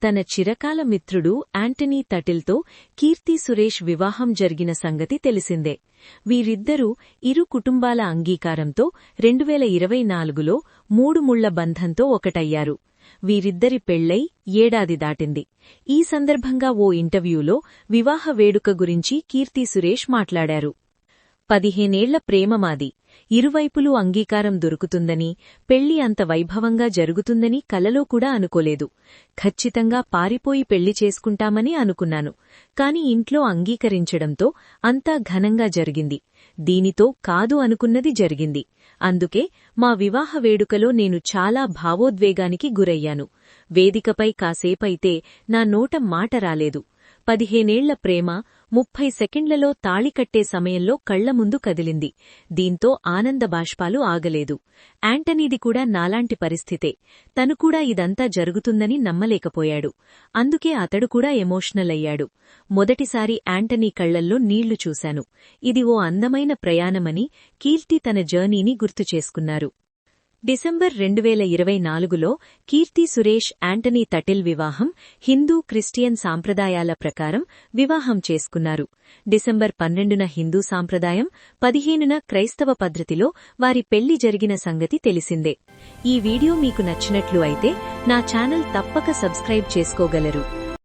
తన చిరకాల మిత్రుడు యాంటనీ తటిల్తో కీర్తి సురేష్ వివాహం జరిగిన సంగతి తెలిసిందే. వీరిద్దరూ ఇరు కుటుంబాల అంగీకారంతో 2024లో 3 ముళ్ల బంధంతో ఒకటయ్యారు. వీరిద్దరి పెళ్లై ఏడాది దాటింది. ఈ సందర్భంగా ఓ ఇంటర్వ్యూలో వివాహ వేడుక గురించి కీర్తి సురేష్ మాట్లాడారు. 15 ఏళ్ల ప్రేమ మాది. ఇరువైపులూ అంగీకారం దొరుకుతుందని, పెళ్లి అంత వైభవంగా జరుగుతుందని కలలో కూడా అనుకోలేదు. ఖచ్చితంగా పారిపోయి పెళ్లి చేసుకుంటామని అనుకున్నాను. కాని ఇంట్లో అంగీకరించడంతో అంతా ఘనంగా జరిగింది. దీనితో కాదు అనుకున్నది జరిగింది. అందుకే మా వివాహ వేడుకలో నేను చాలా భావోద్వేగానికి గురయ్యాను. వేదికపై కాసేపైతే నా నోట మాట రాలేదు. 15 ఏళ్ల ప్రేమ 30 సెకండ్లలో తాళి కట్టే సమయంలో కళ్ల ముందు కదిలింది. దీంతో ఆనంద బాష్పాలు ఆగలేదు. యాంటనీది కూడా నాలాంటి పరిస్థితే. తను కూడా ఇదంతా జరుగుతుందని నమ్మలేకపోయాడు. అందుకే అతడు కూడా ఎమోషనల్ అయ్యాడు. మొదటిసారి యాంటనీ కళ్లల్లో నీళ్లు చూశాను. ఇది ఓ అందమైన ప్రయాణమని కీర్తి తన జర్నీని గుర్తుచేసుకున్నారు. డిసెంబర్ 2024లో కీర్తి సురేష్ యాంటనీ తటిల్ వివాహం హిందూ క్రిస్టియన్ సాంప్రదాయాల ప్రకారం వివాహం చేసుకున్నారు. డిసెంబర్ 12న హిందూ సాంప్రదాయం, 15న క్రైస్తవ పద్ధతిలో వారి పెళ్లి జరిగిన సంగతి తెలిసిందే. ఈ వీడియో మీకు నచ్చినట్లు అయితే నా ఛానల్ తప్పక సబ్స్క్రైబ్ చేసుకోగలరు.